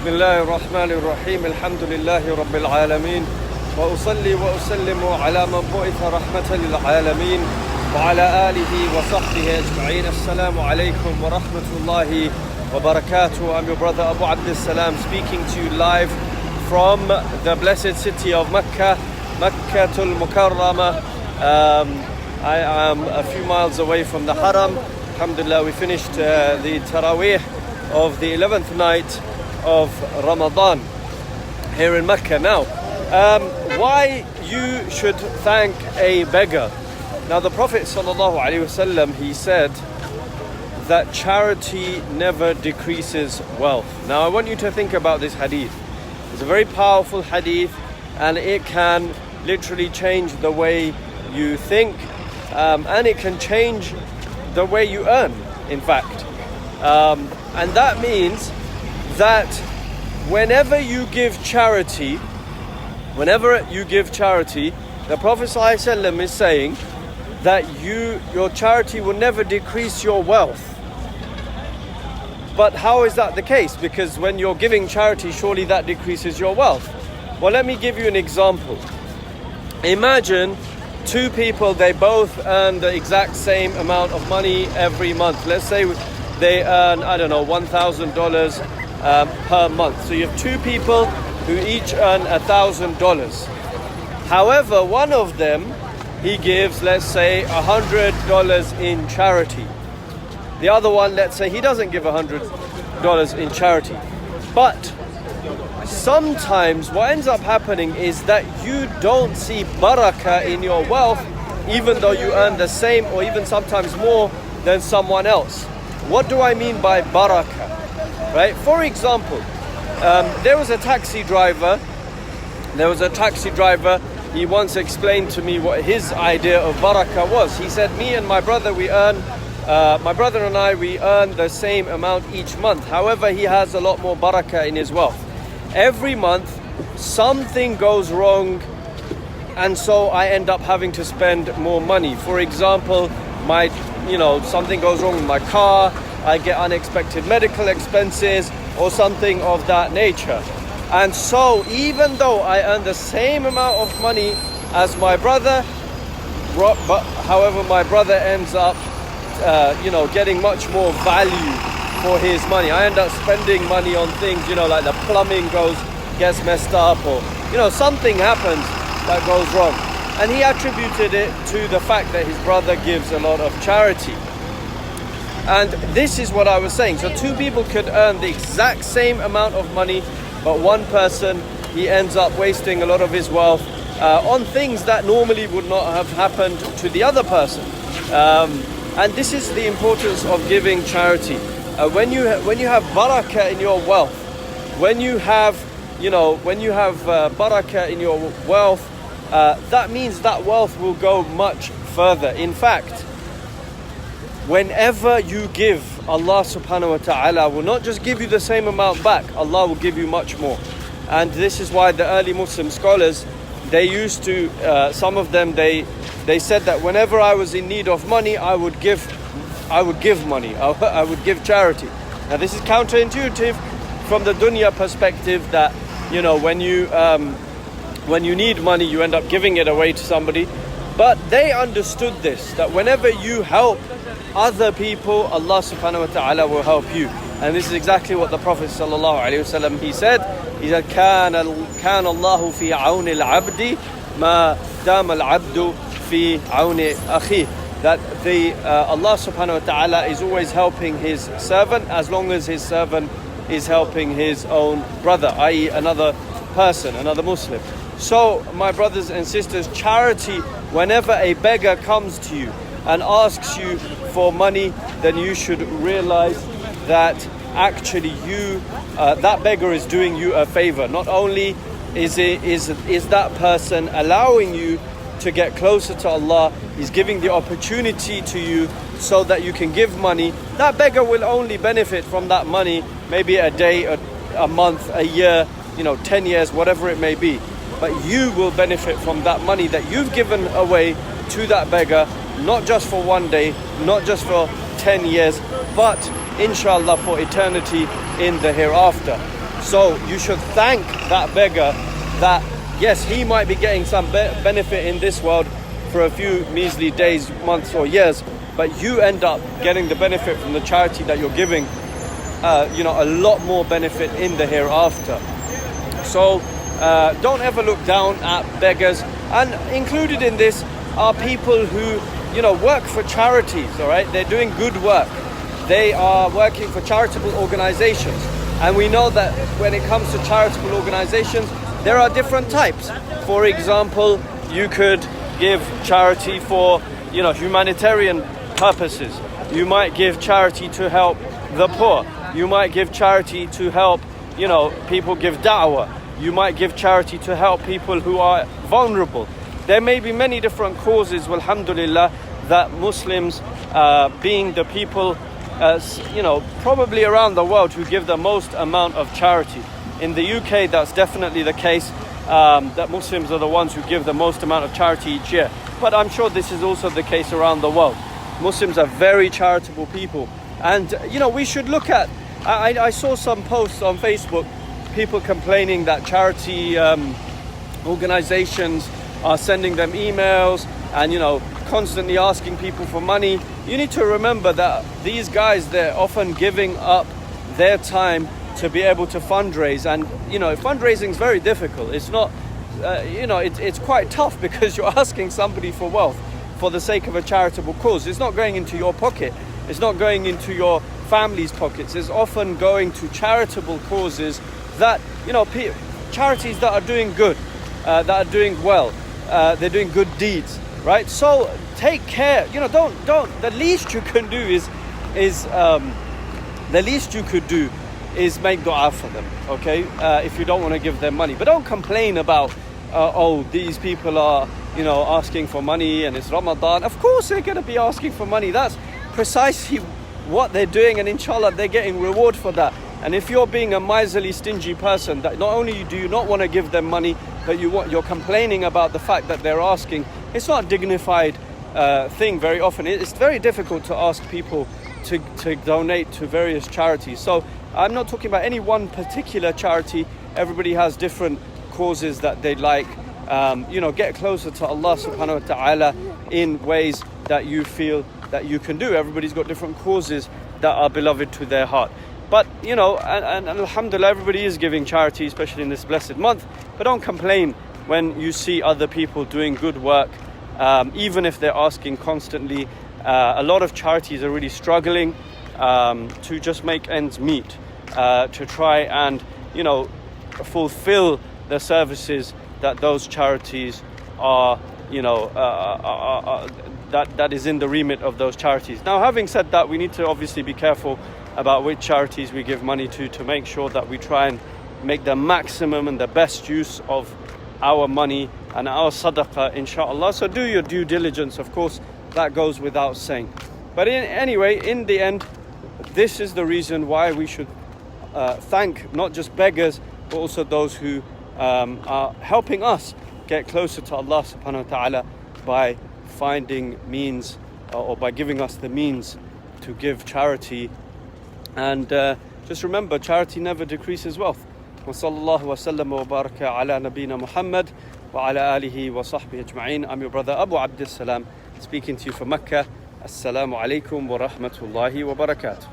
بسم الله الرحمن الرحيم الحمد لله رب العالمين وأصلي وأسلم على من بعث رحمة للعالمين وعلى آله وصحبه أجمعين. Assalamu alaikum wa rahmatullahi wa barakatuh. I'm your brother Abu Abdissalam, speaking to you live from the blessed city of Mecca, Meccatul Mukarramah. I am a few miles away from the Haram. Alhamdulillah, we finished the Taraweeh of the 11th night of Ramadan here in Mecca. Now, why you should thank a beggar? Now, the Prophet ﷺ, he said that charity never decreases wealth. Now, I want you to think about this hadith. It's a very powerful hadith, and it can literally change the way you think, and it can change the way you earn, in fact. And that means that whenever you give charity, the Prophet ﷺ is saying that your charity will never decrease your wealth. But how is that the case? Because when you're giving charity, surely that decreases your wealth. Well, let me give you an example. Imagine two people, they both earn the exact same amount of money every month. Let's say they earn, $1,000 per month. So you have two people who each earn $1,000. However, one of them, he gives, let's say, $100 in charity. The other one, let's say, he doesn't give $100 in charity. But sometimes what ends up happening is that you don't see barakah in your wealth, even though you earn the same or even sometimes more than someone else. What do I mean by barakah? Right? For example, there was a taxi driver. He once explained to me what his idea of barakah was. He said, me and my brother, we earn the same amount each month. However, he has a lot more barakah in his wealth. Every month, something goes wrong, and so I end up having to spend more money. For example, something goes wrong with my car, I get unexpected medical expenses or something of that nature. And so even though I earn the same amount of money as my brother, however, my brother ends up getting much more value for his money. I end up spending money on things, like the plumbing gets messed up, or something happens that goes wrong. And he attributed it to the fact that his brother gives a lot of charity. And this is what I was saying. So two people could earn the exact same amount of money, but one person, he ends up wasting a lot of his wealth on things that normally would not have happened to the other person. And this is the importance of giving charity. When you have barakah in your wealth, when you have barakah in your wealth, that means that wealth will go much further. In fact, whenever you give, Allah subhanahu wa ta'ala will not just give you the same amount back, Allah will give you much more. And this is why the early Muslim scholars, they used to, some of them, they said that whenever I was in need of money, I would give money, I would give charity. Now this is counterintuitive from the dunya perspective, that when you need money, you end up giving it away to somebody. But they understood this, that whenever you help other people, Allah subhanahu wa ta'ala will help you. And this is exactly what the Prophet sallallahu alaihi wasallam, he said كان الله في عون العبد ما دام العبد في عون أخيه. That Allah subhanahu wa ta'ala is always helping his servant as long as his servant is helping his own brother, i.e. another person, another Muslim. So my brothers and sisters, charity, whenever a beggar comes to you and asks you for money, then you should realize that actually that beggar is doing you a favor. Not only is that person allowing you to get closer to Allah, he's giving the opportunity to you so that you can give money. That beggar will only benefit from that money maybe a day, a month, a year, 10 years, whatever it may be. But you will benefit from that money that you've given away to that beggar, not just for one day, not just for 10 years, but inshallah for eternity in the hereafter. So you should thank that beggar that, yes, he might be getting some benefit in this world for a few measly days, months or years, but you end up getting the benefit from the charity that you're giving, a lot more benefit in the hereafter. So don't ever look down at beggars. And included in this are people who, work for charities, all right? They're doing good work. They are working for charitable organizations. And we know that when it comes to charitable organizations, there are different types. For example, you could give charity for, humanitarian purposes. You might give charity to help the poor. You might give charity to help, people give da'wah. You might give charity to help people who are vulnerable. There may be many different causes, alhamdulillah, that Muslims, being the people, probably around the world who give the most amount of charity. In the UK, that's definitely the case, that Muslims are the ones who give the most amount of charity each year. But I'm sure this is also the case around the world. Muslims are very charitable people. And, we should look at, I saw some posts on Facebook, people complaining that charity organizations are sending them emails and, constantly asking people for money. You need to remember that these guys, they're often giving up their time to be able to fundraise. And, fundraising is very difficult. It's not, it's quite tough because you're asking somebody for wealth for the sake of a charitable cause. It's not going into your pocket. It's not going into your family's pockets. It's often going to charitable causes that, charities that are doing good, that are doing well, they're doing good deeds, right? So take care. The least you can do is make dua for them, okay? If you don't want to give them money, but don't complain about, these people are, asking for money and it's Ramadan. Of course they're going to be asking for money. That's precisely what they're doing, and inshallah they're getting reward for that. And if you're being a miserly, stingy person, that not only do you not want to give them money, but you're complaining about the fact that they're asking, it's not a dignified thing very often. It's very difficult to ask people to donate to various charities. So I'm not talking about any one particular charity. Everybody has different causes that they like. Get closer to Allah subhanahu wa ta'ala in ways that you feel that you can do. Everybody's got different causes that are beloved to their heart. But, and alhamdulillah, everybody is giving charity, especially in this blessed month. But don't complain when you see other people doing good work, even if they're asking constantly. A lot of charities are really struggling to just make ends meet, to try and, fulfill the services that those charities are, that is in the remit of those charities. Now, having said that, we need to obviously be careful about which charities we give money to make sure that we try and make the maximum and the best use of our money and our sadaqah, inshallah. So do your due diligence, of course, that goes without saying. But anyway, in the end, this is the reason why we should thank not just beggars, but also those who are helping us get closer to Allah subhanahu wa ta'ala by finding means or by giving us the means to give charity. And just remember, charity never decreases wealth. وصلى الله وسلم وبارك على نبينا محمد وعلى آله وصحبه أجمعين. I'm your brother Abu Abdissalam, speaking to you from Mecca. Assalamu alaikum wa rahmatullahi wa barakatuh.